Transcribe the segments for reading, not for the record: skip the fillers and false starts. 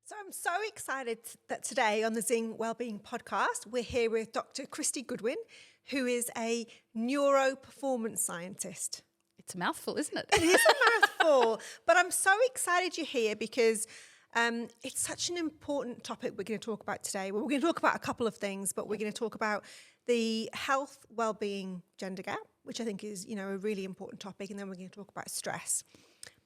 So I'm so excited that today on the Zing Wellbeing podcast, we're here with Dr. Christy Goodwin, who is a neuroperformance scientist. It's a mouthful, isn't it? It is a mouthful, but I'm so excited you're here because it's such an important topic we're going to talk about today. Well, we're going to talk about a couple of things, but we're going to talk about the health, wellbeing, gender gap, which I think is, a really important topic, and then we're going to talk about stress.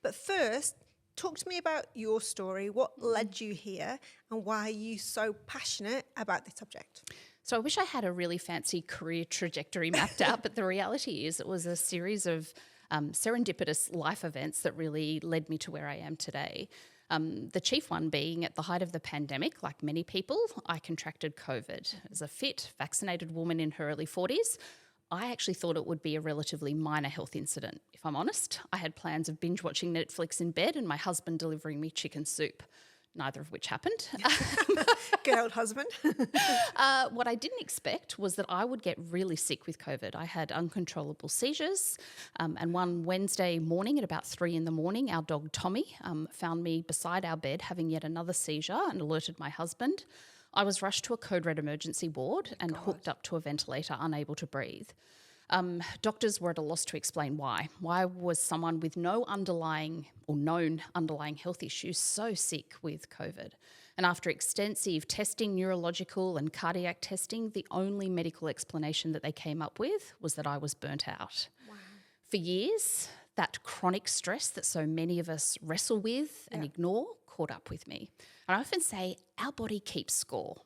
But first, talk to me about your story, what led you here, and why are you so passionate about this subject? So I wish I had a really fancy career trajectory mapped out, but the reality is it was a series of serendipitous life events that really led me to where I am today. The chief one being at the height of the pandemic, like many people, I contracted COVID. As a fit, vaccinated woman in her early 40s, I actually thought it would be a relatively minor health incident. If I'm honest, I had plans of binge watching Netflix in bed and my husband delivering me chicken soup, neither of which happened. Good old husband. What I didn't expect was that I would get really sick with COVID. I had uncontrollable seizures, and one Wednesday morning at about 3 a.m, our dog Tommy found me beside our bed having yet another seizure and alerted my husband. I was rushed to a code red emergency ward and hooked up to a ventilator, unable to breathe. Doctors were at a loss to explain why. Why was someone with no underlying or known underlying health issues so sick with COVID? And after extensive testing, neurological and cardiac testing, the only medical explanation that they came up with was that I was burnt out. Wow. For years, that chronic stress that so many of us wrestle with and ignore caught up with me. And I often say our body keeps score.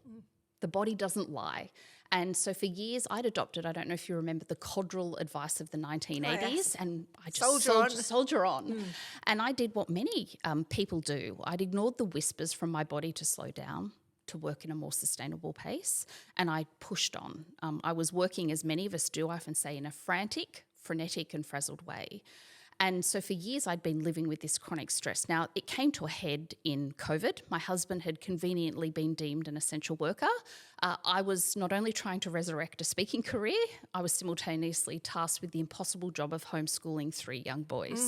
The body doesn't lie. And so for years I'd adopted, I don't know if you remember the Codral advice of the 1980s, and I just soldier on. And I did what many people do. I'd ignored the whispers from my body to slow down, to work in a more sustainable pace, and I pushed on. I was working, as many of us do, I often say, in a frantic, frenetic and frazzled way. And so for years I'd been living with this chronic stress. Now, it came to a head in COVID. My husband had conveniently been deemed an essential worker. I was not only trying to resurrect a speaking career, I was simultaneously tasked with the impossible job of homeschooling 3 young boys.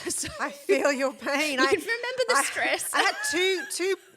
So I feel your pain. You can remember the stress. I had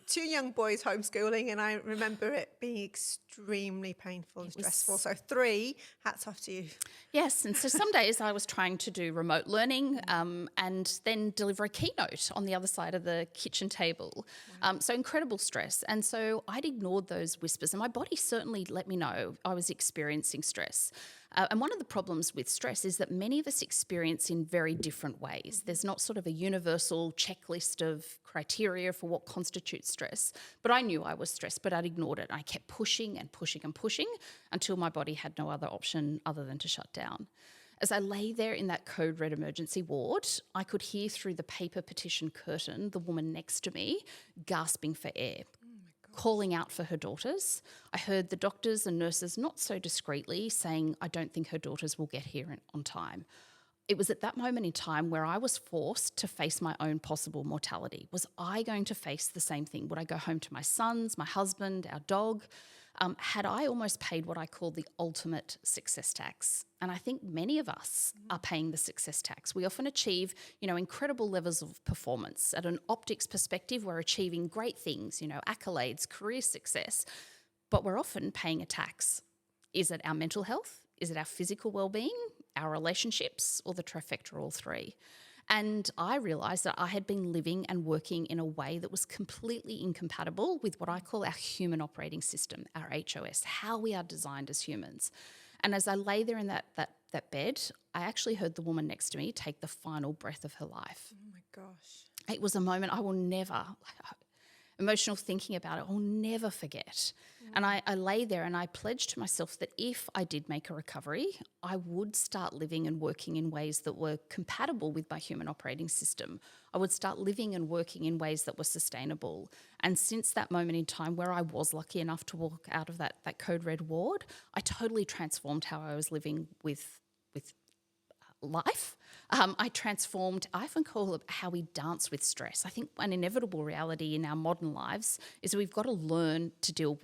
two young boys homeschooling, and I remember it being extremely painful and stressful. So 3, hats off to you. Yes, and so some days I was trying to do remote learning and then deliver a keynote on the other side of the kitchen table. Wow. So incredible stress. And so I'd ignored those whispers, and my body certainly let me know I was experiencing stress. And one of the problems with stress is that many of us experience in very different ways. There's not sort of a universal checklist of criteria for what constitutes stress. But I knew I was stressed, but I'd ignored it. I kept pushing and pushing and pushing until my body had no other option other than to shut down. As I lay there in that code red emergency ward, I could hear through the paper petition curtain the woman next to me gasping for air, calling out for her daughters. I heard the doctors and nurses not so discreetly saying, I don't think her daughters will get here on time. It was at that moment in time where I was forced to face my own possible mortality. Was I going to face the same thing? Would I go home to my sons, my husband, our dog? Had I almost paid what I call the ultimate success tax? And I think many of us are paying the success tax. We often achieve, incredible levels of performance. At an optics perspective, we're achieving great things, accolades, career success, but we're often paying a tax. Is it our mental health? Is it our physical well-being, our relationships, or the trifecta, or all 3? And I realised that I had been living and working in a way that was completely incompatible with what I call our human operating system, our HOS, how we are designed as humans. And as I lay there in that bed, I actually heard the woman next to me take the final breath of her life. Oh my gosh. It was a moment I will never, emotional thinking about it, I'll never forget. And I lay there and I pledged to myself that if I did make a recovery, I would start living and working in ways that were compatible with my human operating system. I would start living and working in ways that were sustainable. And since that moment in time where I was lucky enough to walk out of that code red ward, I totally transformed how I was living with life. I transformed, I often call it how we dance with stress. I think an inevitable reality in our modern lives is that we've got to learn to deal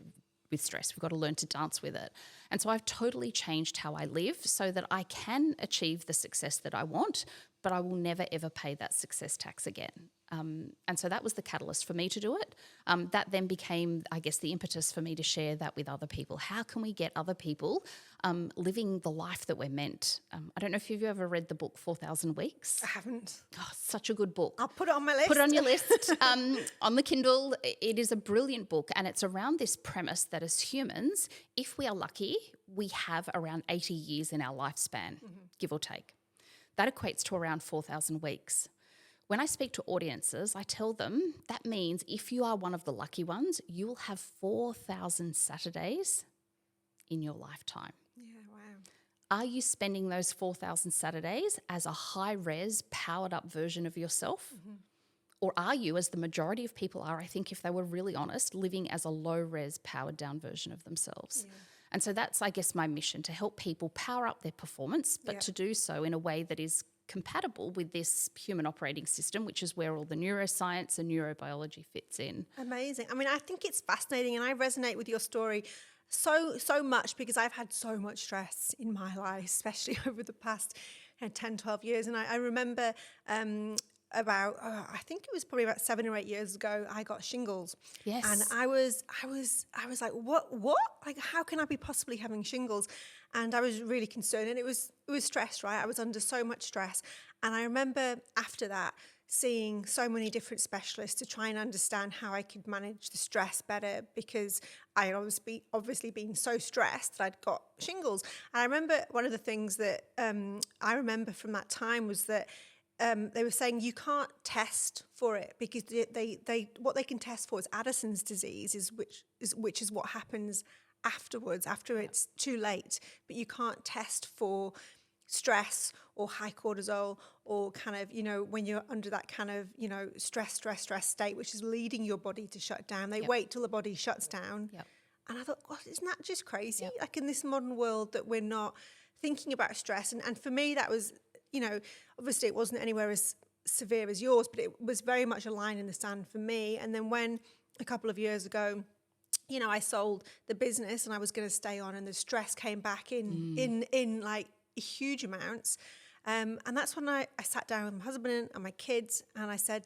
with stress. We've got to learn to dance with it. And so I've totally changed how I live so that I can achieve the success that I want, but I will never, ever pay that success tax again. And so that was the catalyst for me to do it. That then became, I guess, the impetus for me to share that with other people. How can we get other people living the life that we're meant? I don't know if you've ever read the book 4,000 Weeks. I haven't. Oh, such a good book. I'll put it on my list. Put it on your list. On the Kindle, it is a brilliant book, and it's around this premise that as humans, if we are lucky, we have around 80 years in our lifespan, give or take. That equates to around 4,000 weeks. When I speak to audiences, I tell them that means if you are one of the lucky ones, you will have 4,000 Saturdays in your lifetime. Yeah, wow. Are you spending those 4,000 Saturdays as a high-res, powered-up version of yourself? Or are you, as the majority of people are, I think if they were really honest, living as a low-res, powered-down version of themselves? Yeah. And so that's, I guess, my mission, to help people power up their performance, but to do so in a way that is compatible with this human operating system, which is where all the neuroscience and neurobiology fits in. Amazing. I mean, I think it's fascinating, and I resonate with your story so much because I've had so much stress in my life, especially over the past 10, 12 years. And I remember about, I think it was probably about 7 or 8 years ago, I got shingles. Yes. And I was like, what? Like, how can I be possibly having shingles? And I was really concerned, and it was stress, right? I was under so much stress. And I remember after that seeing so many different specialists to try and understand how I could manage the stress better, because I had obviously been so stressed that I'd got shingles. And I remember one of the things that I remember from that time was that they were saying you can't test for it because they what they can test for is Addison's disease, which is what happens afterwards, after it's too late. But you can't test for stress or high cortisol or kind of, when you're under that kind of, stress state, which is leading your body to shut down. They wait till the body shuts down. Yep. And I thought, God, isn't that just crazy? Yep. Like in this modern world that we're not thinking about stress. And for me, that was, obviously it wasn't anywhere as severe as yours, but it was very much a line in the sand for me. And then when a couple of years ago, I sold the business and I was going to stay on, and the stress came back in like huge amounts. And that's when I sat down with my husband and my kids, and I said,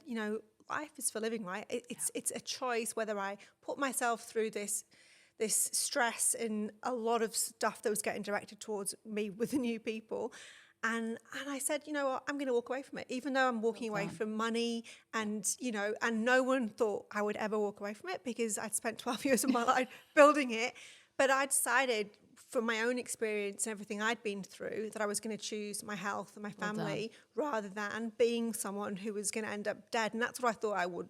life is for living, right? It's a choice whether I put myself through this stress and a lot of stuff that was getting directed towards me with the new people. And I said, you know what, I'm going to walk away from it, even though I'm walking away from money and no one thought I would ever walk away from it because I'd spent 12 years of my life building it. But I decided from my own experience and everything I'd been through that I was going to choose my health and my family rather than being someone who was going to end up dead. And that's what I thought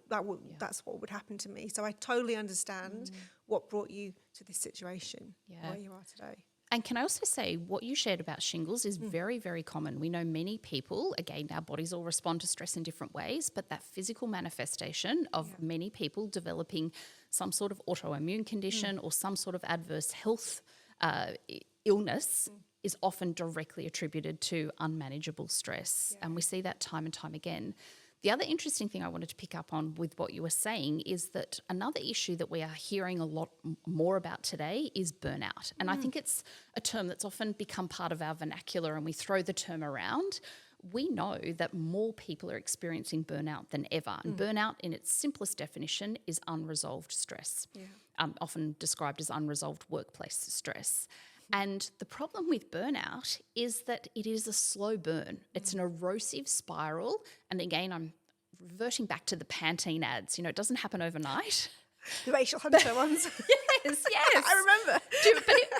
that's what would happen to me. So I totally understand what brought you to this situation where you are today. And can I also say what you shared about shingles is very, very common. We know many people, again, our bodies all respond to stress in different ways, but that physical manifestation of many people developing some sort of autoimmune condition or some sort of adverse health illness is often directly attributed to unmanageable stress. Yeah. And we see that time and time again. The other interesting thing I wanted to pick up on with what you were saying is that another issue that we are hearing a lot more about today is burnout. And I think it's a term that's often become part of our vernacular and we throw the term around. We know that more people are experiencing burnout than ever. And burnout, in its simplest definition, is unresolved stress, often described as unresolved workplace stress. And the problem with burnout is that it is a slow burn. It's an erosive spiral. And again, I'm reverting back to the Pantene ads. It doesn't happen overnight. The racial hunter ones. Yes. I remember.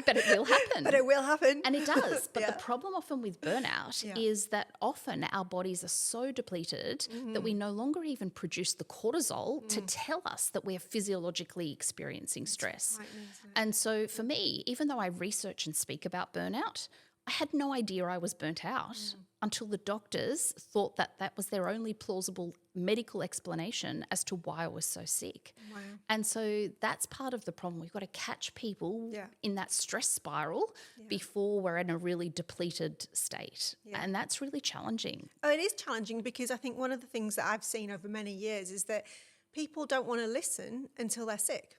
But it will happen. But it will happen. And it does. But the problem often with burnout is that often our bodies are so depleted that we no longer even produce the cortisol to tell us that we're physiologically experiencing stress. And so for me, even though I research and speak about burnout, I had no idea I was burnt out until the doctors thought that that was their only plausible medical explanation as to why I was so sick. Wow. And so that's part of the problem. We've got to catch people in that stress spiral before we're in a really depleted state. Yeah. And that's really challenging. Oh, it is challenging because I think one of the things that I've seen over many years is that people don't want to listen until they're sick.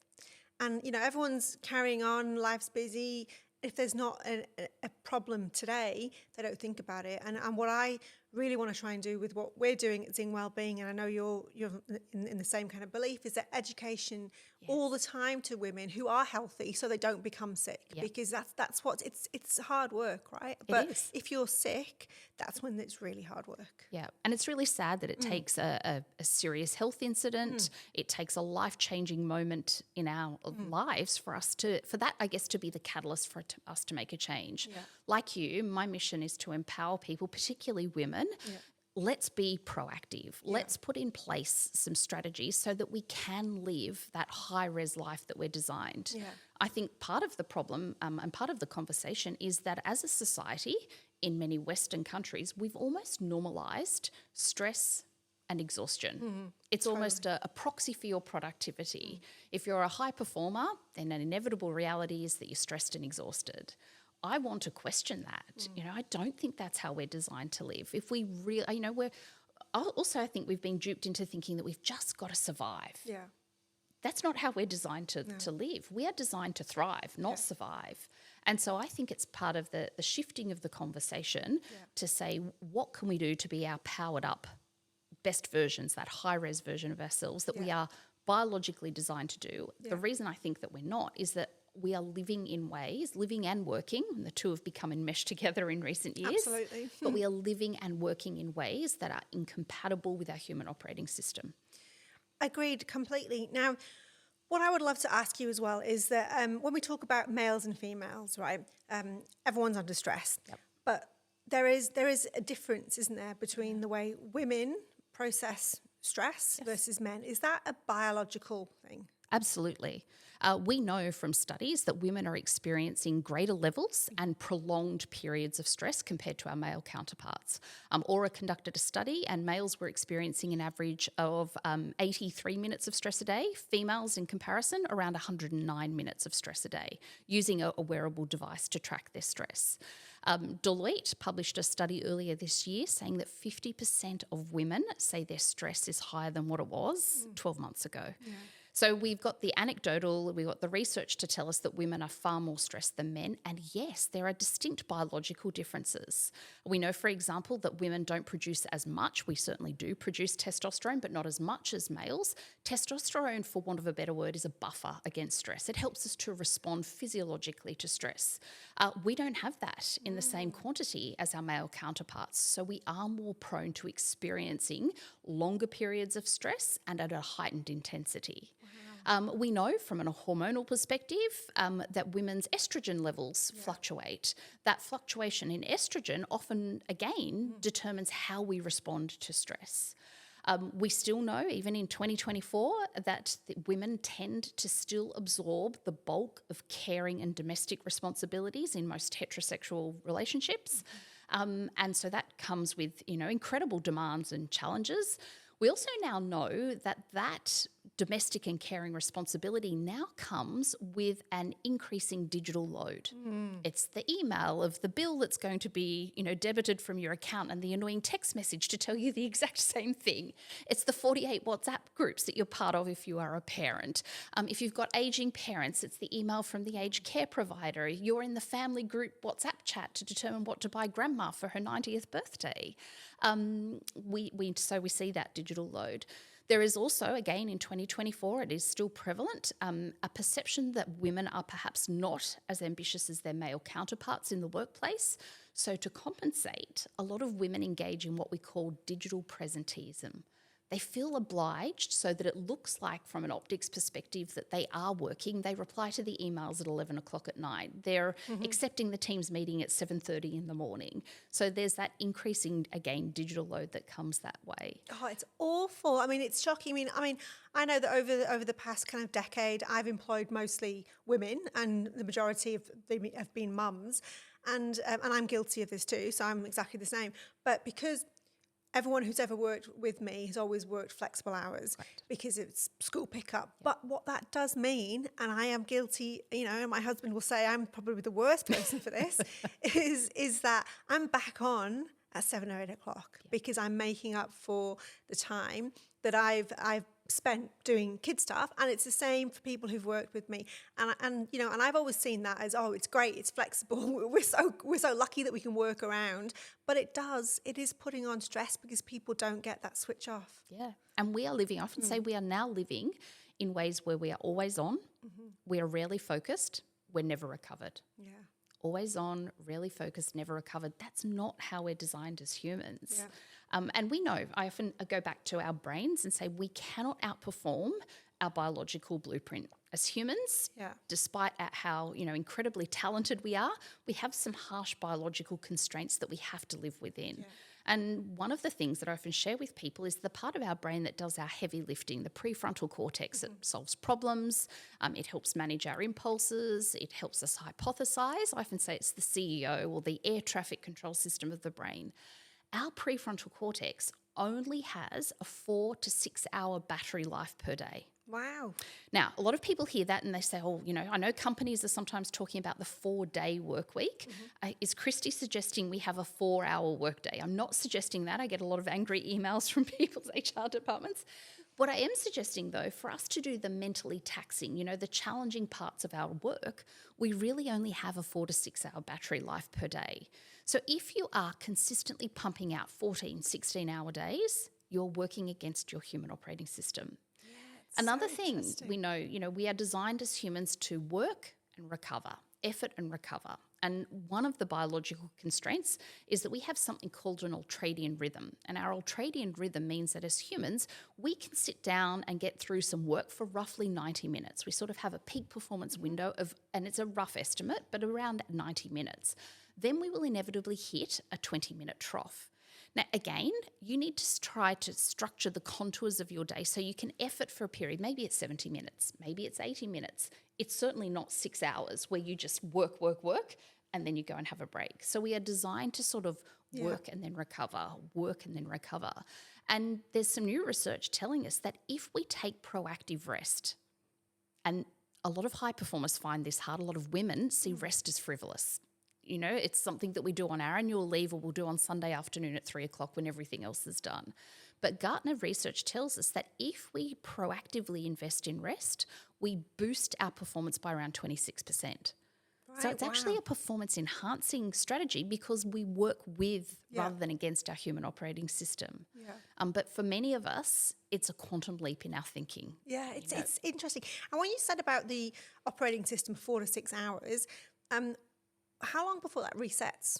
And, everyone's carrying on, life's busy. If there's not a problem today, they don't think about it. And what I really want to try and do with what we're doing at Zing Wellbeing, and I know you're in the same kind of belief, is that education all the time to women who are healthy so they don't become sick, because that's what it's hard work, right? But is. if you're sick, that's when it's really hard work. Yeah, and it's really sad that it takes a serious health incident. It takes a life-changing moment in our lives for that, I guess, to be the catalyst for us to make a change. Yeah. Like you, my mission is to empower people, particularly women. Yeah. Let's be proactive. Let's put in place some strategies so that we can live that high-res life that we're designed. Yeah. I think part of the problem and part of the conversation is that as a society, in many Western countries, we've almost normalised stress and exhaustion. It's almost a proxy for your productivity. If you're a high performer, then an inevitable reality is that you're stressed and exhausted. I want to question that. I don't think that's how we're designed to live. If we really, I think we've been duped into thinking that we've just got to survive. Yeah. That's not how we're designed to live. We are designed to thrive, not survive. And so I think it's part of the shifting of the conversation to say, what can we do to be our powered up best versions, that high-res version of ourselves that we are biologically designed to do. The reason I think that we're not is that we are living in ways, living and working, and the two have become enmeshed together in recent years. Absolutely. But we are living and working in ways that are incompatible with our human operating system. Agreed completely. Now, what I would love to ask you as well is that when we talk about males and females, right, everyone's under stress. Yep. But there is a difference, isn't there, between the way women process stress versus men. Is that a biological thing? Absolutely. We know from studies that women are experiencing greater levels and prolonged periods of stress compared to our male counterparts. Aura conducted a study and males were experiencing an average of 83 minutes of stress a day, females in comparison around 109 minutes of stress a day, using a wearable device to track their stress. Deloitte published a study earlier this year saying that 50% of women say their stress is higher than what it was 12 months ago. Yeah. So we've got the anecdotal, we've got the research to tell us that women are far more stressed than men. And yes, there are distinct biological differences. We know, for example, that women don't produce as much. We certainly do produce testosterone, but not as much as males. Testosterone, for want of a better word, is a buffer against stress. It helps us to respond physiologically to stress. We don't have that in the same quantity as our male counterparts. So we are more prone to experiencing longer periods of stress and at a heightened intensity. We know from a hormonal perspective that women's estrogen levels fluctuate. That fluctuation in estrogen often, again, determines how we respond to stress. We still know, even in 2024, that women tend to still absorb the bulk of caring and domestic responsibilities in most heterosexual relationships. And so that comes with, incredible demands and challenges. We also now know that domestic and caring responsibility now comes with an increasing digital load. It's the email of the bill that's going to be, debited from your account and the annoying text message to tell you the exact same thing. It's the 48 WhatsApp groups that you're part of if you are a parent. If you've got aging parents, it's the email from the aged care provider. You're in the family group WhatsApp chat to determine what to buy grandma for her 90th birthday. So we see that digital load. There is also, again, in 2024, it is still prevalent, a perception that women are perhaps not as ambitious as their male counterparts in the workplace. So to compensate, a lot of women engage in what we call digital presenteeism. They feel obliged so that it looks like, from an optics perspective, that they are working. They reply to the emails at 11 o'clock at night. They're accepting the Teams meeting at 7:30 in the morning. So there's that increasing, again, digital load that comes that way. Oh, it's awful. I mean, it's shocking. I know that over the past kind of decade, I've employed mostly women, and the majority of them have been mums, and I'm guilty of this too. So I'm exactly the same. But because everyone who's ever worked with me has always worked flexible hours because it's school pickup. Yeah. But what that does mean, and I am guilty, my husband will say I'm probably the worst person for this, is that I'm back on at 7 or 8 o'clock because I'm making up for the time that I've spent doing kid stuff, and it's the same for people who've worked with me. And you know, and I've always seen that as, oh, it's great, it's flexible. We're so lucky that we can work around. But it is putting on stress because people don't get that switch off. Yeah. And we are living, I often say we are now living in ways where we are always on, we are rarely focused, we're never recovered. Yeah. Always on, rarely focused, never recovered. That's not how we're designed as humans. Yeah. And we know, I often go back to our brains and say we cannot outperform our biological blueprint. As humans, despite at how incredibly talented we are, we have some harsh biological constraints that we have to live within. Yeah. And one of the things that I often share with people is the part of our brain that does our heavy lifting, the prefrontal cortex. It solves problems, it helps manage our impulses, it helps us hypothesize. I often say it's the CEO or the air traffic control system of the brain. Our prefrontal cortex only has a 4 to 6 hour battery life per day. Wow. Now, a lot of people hear that and they say, oh, I know companies are sometimes talking about the 4-day work week. Is Christy suggesting we have a 4-hour work day? I'm not suggesting that. I get a lot of angry emails from people's HR departments. What I am suggesting, though, for us to do the mentally taxing, the challenging parts of our work, we really only have a 4 to 6 hour battery life per day. So if you are consistently pumping out 14, 16-hour days, you're working against your human operating system. Another thing we know, we are designed as humans to work and recover, effort and recover. And one of the biological constraints is that we have something called an ultradian rhythm. And our ultradian rhythm means that as humans, we can sit down and get through some work for roughly 90 minutes. We sort of have a peak performance window and it's a rough estimate, but around 90 minutes. Then we will inevitably hit a 20-minute trough. Now, again, you need to try to structure the contours of your day so you can effort for a period. Maybe it's 70 minutes, maybe it's 80 minutes. It's certainly not 6 hours where you just work, and then you go and have a break. So we are designed to sort of work and then recover, work and then recover. And there's some new research telling us that if we take proactive rest, and a lot of high performers find this hard, a lot of women see rest as frivolous. It's something that we do on our annual leave or we'll do on Sunday afternoon at 3 o'clock when everything else is done. But Gartner research tells us that if we proactively invest in rest, we boost our performance by around 26%. Right, so it's actually a performance enhancing strategy because we work with rather than against our human operating system. Yeah. But for many of us, it's a quantum leap in our thinking. Yeah, it's interesting. And when you said about the operating system 4 to 6 hours, how long before that resets?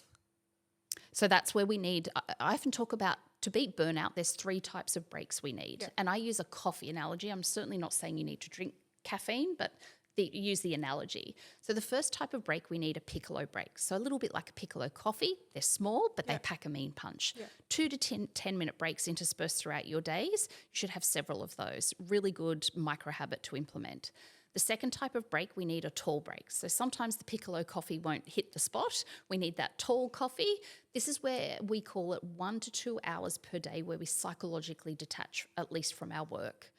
So that's where we need, I often talk about to beat burnout, there's 3 types of breaks we need. Yeah. And I use a coffee analogy. I'm certainly not saying you need to drink caffeine, but use the analogy. So the first type of break, we need a piccolo break. So a little bit like a piccolo coffee. They're small, but they pack a mean punch. Yeah. 2 to 10-minute breaks interspersed throughout your days. You should have several of those. Really good micro habit to implement. The second type of break, we need a tall break. So sometimes the piccolo coffee won't hit the spot. We need that tall coffee. This is where we call it 1 to 2 hours per day where we psychologically detach, at least from our work.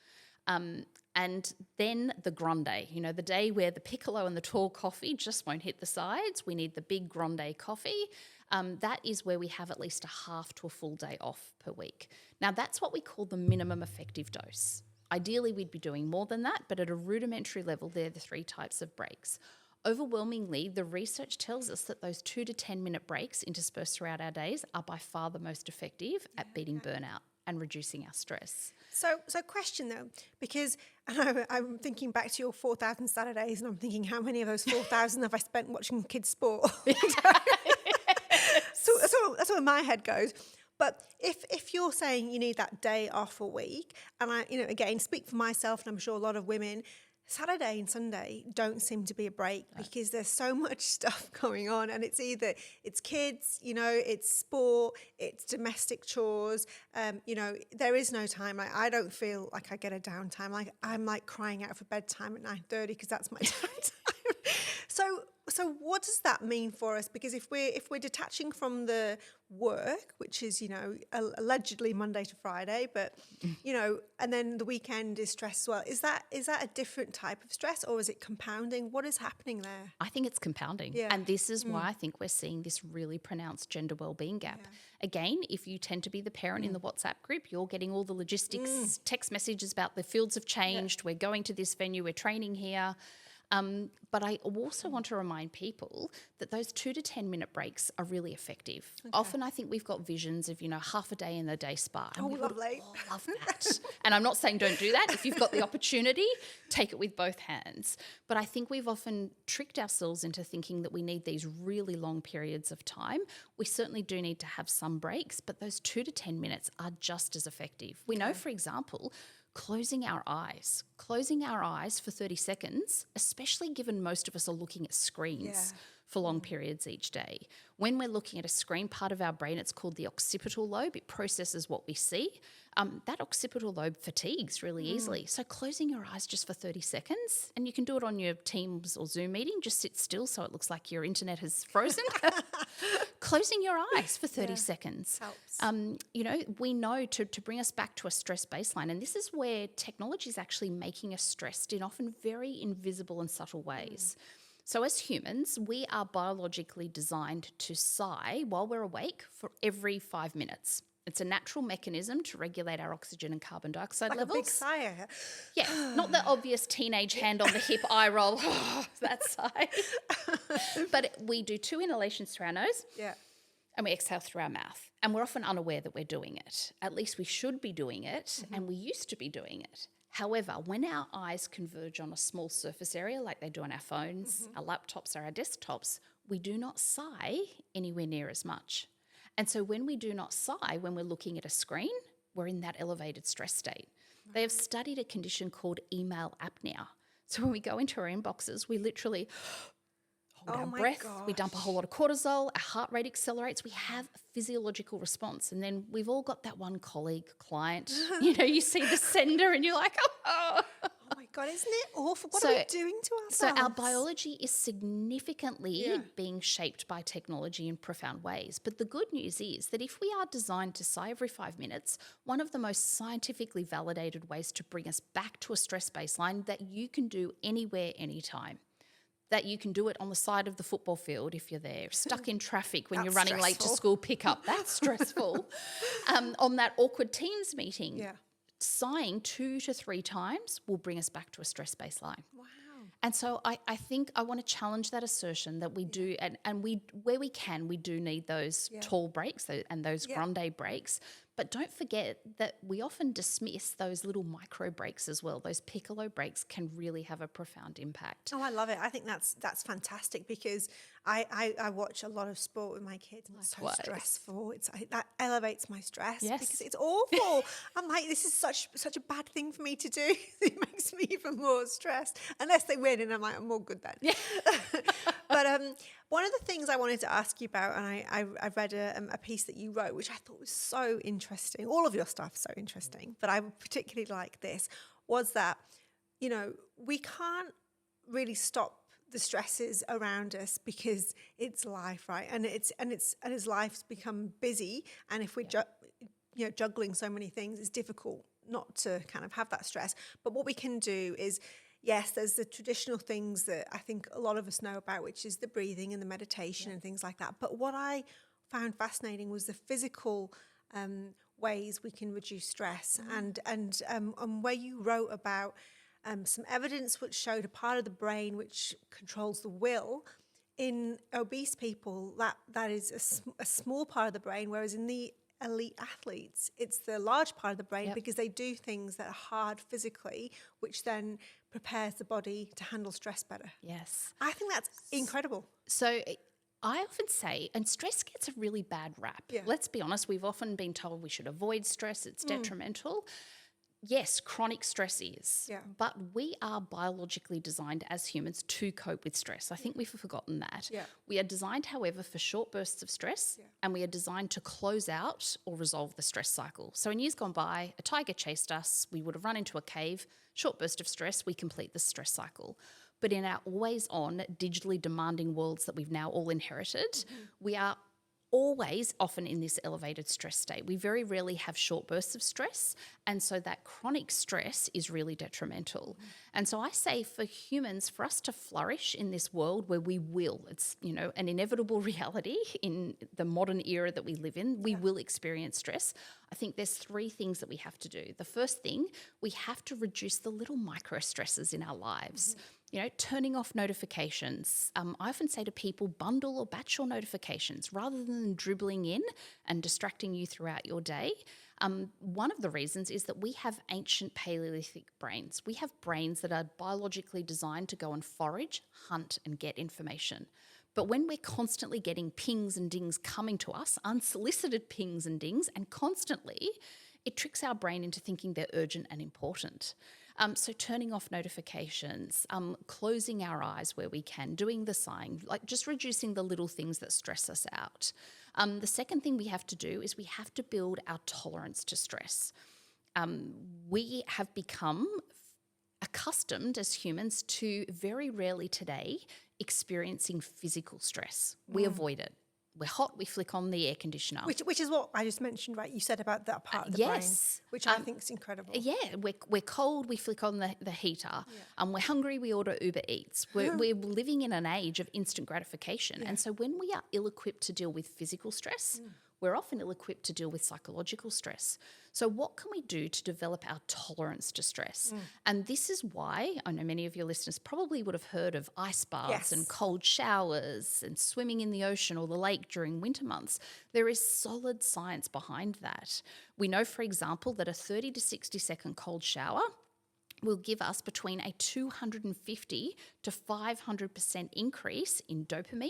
And then the grande, the day where the piccolo and the tall coffee just won't hit the sides. We need the big grande coffee. That is where we have at least a half to a full day off per week. Now, that's what we call the minimum effective dose. Ideally, we'd be doing more than that, but at a rudimentary level, they're the 3 types of breaks. Overwhelmingly, the research tells us that those 2 to 10-minute breaks interspersed throughout our days are by far the most effective at beating burnout and reducing our stress. So question though, because I'm thinking back to your 4,000 Saturdays and I'm thinking how many of those 4,000 have I spent watching kids sport? So that's where my head goes. But if you're saying you need that day off a week, and I, again, speak for myself, and I'm sure a lot of women, Saturday and Sunday don't seem to be a break because there's so much stuff going on, and it's either it's kids, it's sport, it's domestic chores, there is no time. Like I don't feel like I get a downtime. Like I'm like crying out for bedtime at 9:30 because that's my downtime. So what does that mean for us? Because if we're detaching from the work, which is, allegedly Monday to Friday, but and then the weekend is stress as well. Is that a different type of stress, or is it compounding? What is happening there? I think it's compounding. Yeah. And this is why I think we're seeing this really pronounced gender wellbeing gap. Yeah. Again, if you tend to be the parent in the WhatsApp group, you're getting all the logistics, text messages about the fields have changed, we're going to this venue, we're training here. But I also want to remind people that those 2 to 10 minute breaks are really effective. Okay. Often I think we've got visions of, half a day in the day spa. Oh, lovely. Love that. And I'm not saying don't do that. If you've got the opportunity, take it with both hands. But I think we've often tricked ourselves into thinking that we need these really long periods of time. We certainly do need to have some breaks, but those 2 to 10 minutes are just as effective. We know, for example, closing our eyes for 30 seconds, especially given most of us are looking at screens for long periods each day. When we're looking at a screen, part of our brain, it's called the occipital lobe. It processes what we see. That occipital lobe fatigues really easily. So closing your eyes just for 30 seconds, and you can do it on your Teams or Zoom meeting, just sit still so it looks like your internet has frozen. Closing your eyes for 30 seconds. Helps. We know to bring us back to a stress baseline, and this is where technology is actually making us stressed in often very invisible and subtle ways. So as humans, we are biologically designed to sigh while we're awake for every 5 minutes. It's a natural mechanism to regulate our oxygen and carbon dioxide Like levels. a big sigh. Yeah, not the obvious teenage hand on the hip eye roll, that sigh. But we do 2 inhalations through our nose. Yeah. And we exhale through our mouth. And we're often unaware that we're doing it. At least we should be doing it, and we used to be doing it. However, when our eyes converge on a small surface area like they do on our phones, our laptops or our desktops, we do not sigh anywhere near as much. And so when we do not sigh when we're looking at a screen, we're in that elevated stress state. They have studied a condition called email apnea. So when we go into our inboxes, we literally hold our breath, we dump a whole lot of cortisol, our heart rate accelerates, we have a physiological response. And then we've all got that one colleague, client, you see the sender and you're like, oh. Oh my God, isn't it awful? What are we doing to ourselves? So our biology is significantly being shaped by technology in profound ways. But the good news is that if we are designed to sigh every 5 minutes, one of the most scientifically validated ways to bring us back to a stress baseline that you can do anywhere, anytime. That you can do it on the side of the football field if you're there, stuck in traffic when you're running late to school pickup. That's stressful. On that awkward Teams meeting, sighing 2 to 3 times will bring us back to a stress baseline. Wow. And so I think I want to challenge that assertion that we do, and we, where we can, we do need those tall breaks and those grande breaks. But don't forget that we often dismiss those little micro breaks as well. Those piccolo breaks can really have a profound impact. Oh, I love it. I think that's fantastic because I watch a lot of sport with my kids and it's so stressful. That elevates my stress because it's awful. I'm like, this is such a bad thing for me to do. It makes me even more stressed. Unless they win and I'm like, I'm all good then. Yeah. But one of the things I wanted to ask you about, and I read a piece that you wrote, which I thought was so interesting. All of your stuff's so interesting, but I particularly like this, was that, we can't really stop the stresses around us because it's life, right? And as life's become busy, and if we're juggling so many things, it's difficult not to kind of have that stress. But what we can do is, yes, there's the traditional things that I think a lot of us know about, which is the breathing and the meditation and things like that. But what I found fascinating was the physical ways we can reduce stress, and where you wrote about some evidence which showed a part of the brain which controls the will. In obese people, that is a small part of the brain, whereas in the elite athletes, it's the large part of the brain because they do things that are hard physically, which then prepares the body to handle stress better. Yes. I think that's incredible. So I often say, and stress gets a really bad rap. Yeah. Let's be honest, we've often been told we should avoid stress, it's detrimental. Yes, chronic stress is. Yeah. But we are biologically designed as humans to cope with stress. I think we've forgotten that. Yeah. We are designed, however, for short bursts of stress, and we are designed to close out or resolve the stress cycle. So in years gone by, a tiger chased us, we would have run into a cave, short burst of stress, we complete the stress cycle. But in our always on, digitally demanding worlds that we've now all inherited, we are always often in this elevated stress state. We very rarely have short bursts of stress, and so that chronic stress is really detrimental. And so I say for humans, for us to flourish in this world where we will, it's, you know, an inevitable reality in the modern era that we live in, we will experience stress. I think there's 3 things that we have to do. The first thing, we have to reduce the little micro stresses in our lives. You know, turning off notifications. I often say to people, bundle or batch your notifications rather than dribbling in and distracting you throughout your day. One of the reasons is that we have ancient Paleolithic brains. We have brains that are biologically designed to go and forage, hunt, and get information. But when we're constantly getting pings and dings coming to us, unsolicited pings and dings, and constantly, it tricks our brain into thinking they're urgent and important. So turning off notifications, closing our eyes where we can, doing the sighing, like just reducing the little things that stress us out. The second thing we have to do is we have to build our tolerance to stress. We have become accustomed as humans to very rarely today experiencing physical stress. We avoid it. We're hot, we flick on the air conditioner. Which is what I just mentioned, right? You said about that part of the brain, which I think is incredible. Yeah, we're cold, we flick on the heater. We're hungry, we order Uber Eats. We're living in an age of instant gratification. And so when we are ill-equipped to deal with physical stress, we're often ill-equipped to deal with psychological stress. So what can we do to develop our tolerance to stress? And this is why I know many of your listeners probably would have heard of ice baths and cold showers and swimming in the ocean or the lake during winter months. There is solid science behind that. We know, for example, that a 30 to 60-second cold shower will give us between a 250 to 500% increase in dopamine,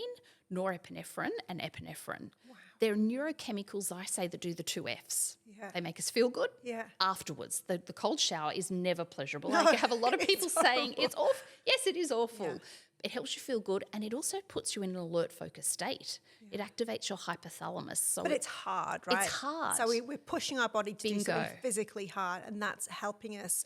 norepinephrine, and epinephrine. Wow. They're neurochemicals, I say, that do the 2 Fs. They make us feel good afterwards. The cold shower is never pleasurable. I have a lot of people saying it's awful. Yes, it is awful. It helps you feel good, and it also puts you in an alert, focused state. It activates your hypothalamus. So but it's hard, right? It's hard. So we're pushing our body to do something physically hard, and that's helping us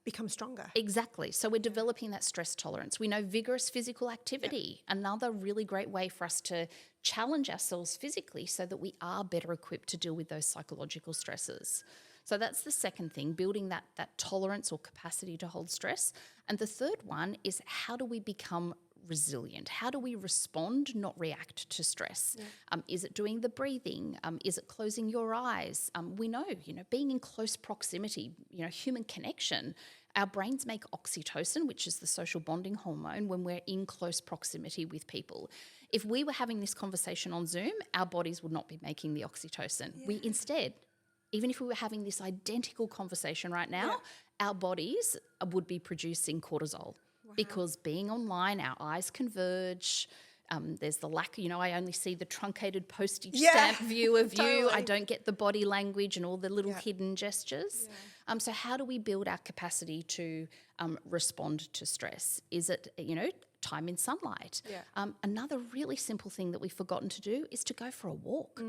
become stronger. Exactly. So we're developing that stress tolerance. We know vigorous physical activity, another really great way for us to challenge ourselves physically so that we are better equipped to deal with those psychological stresses. So that's the second thing, building that tolerance or capacity to hold stress. And the third one is, how do we become resilient? How do we respond, not react to stress? Is it doing the breathing? Is it closing your eyes? We know, being in close proximity, human connection, our brains make oxytocin, which is the social bonding hormone, when we're in close proximity with people. If we were having this conversation on Zoom, our bodies would not be making the oxytocin. We instead, even if we were having this identical conversation right now, our bodies would be producing cortisol. Because being online, our eyes converge. There's the lack, I only see the truncated postage stamp view of you. I don't get the body language and all the little hidden gestures. So how do we build our capacity to respond to stress? Is it, time in sunlight? Another really simple thing that we've forgotten to do is to go for a walk.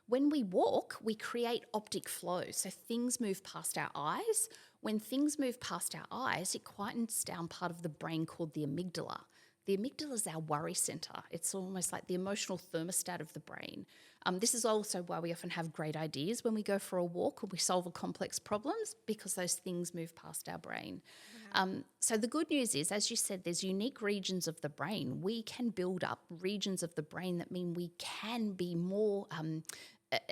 When we walk, we create optic flow. So things move past our eyes. When things move past our eyes, it quietens down part of the brain called the amygdala. The amygdala is our worry center. It's almost like the emotional thermostat of the brain. This is also why we often have great ideas when we go for a walk or we solve a complex problems, because those things move past our brain. So the good news is, as you said, there's unique regions of the brain. We can build up regions of the brain that mean we can be more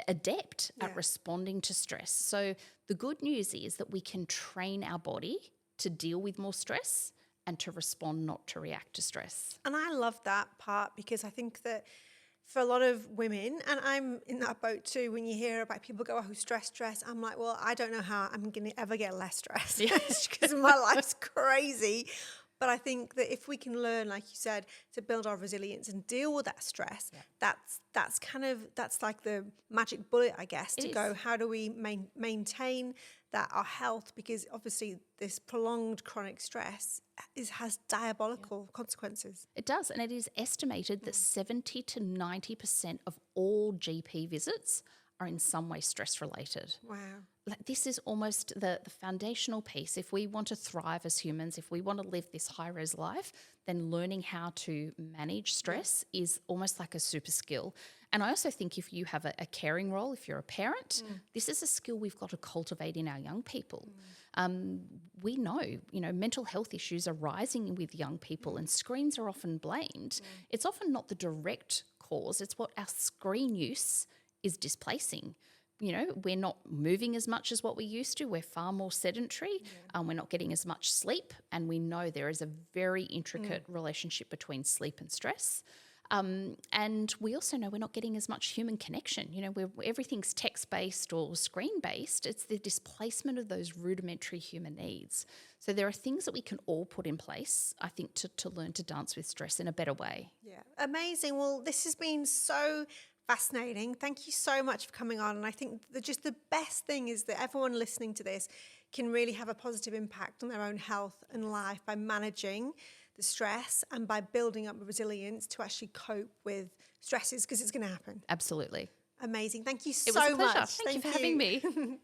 adept at responding to stress. So the good news is that we can train our body to deal with more stress and to respond, not to react to stress. And I love that part, because I think that for a lot of women, and I'm in that boat too, when you hear about people go, oh, stress, I'm like, well, I don't know how I'm going to ever get less stress because my life's crazy. But I think that if we can learn, like you said, to build our resilience and deal with that stress, that's like the magic bullet, I guess, It to is. go, how do we maintain that our health? Because obviously this prolonged chronic stress has diabolical consequences. It does, and it is estimated that 70 to 90% of all GP visits are in some way stress related. Wow. Like, this is almost the foundational piece. If we want to thrive as humans, if we want to live this high-res life, then learning how to manage stress is almost like a super skill. And I also think if you have a caring role, if you're a parent, this is a skill we've got to cultivate in our young people. We know, mental health issues are rising with young people, and screens are often blamed. It's often not the direct cause, it's what our screen use is displacing. We're not moving as much as what we used to. We're far more sedentary. We're not getting as much sleep. And we know there is a very intricate relationship between sleep and stress. And we also know we're not getting as much human connection. Everything's text-based or screen-based. It's the displacement of those rudimentary human needs. So there are things that we can all put in place, I think, to learn to dance with stress in a better way. Yeah, amazing. Well, this has been so fascinating. Thank you so much for coming on. And I think that just the best thing is that everyone listening to this can really have a positive impact on their own health and life by managing the stress and by building up resilience to actually cope with stresses, because it's going to happen. Absolutely. Amazing. Thank you It so was a pleasure. much. Thank you for having me.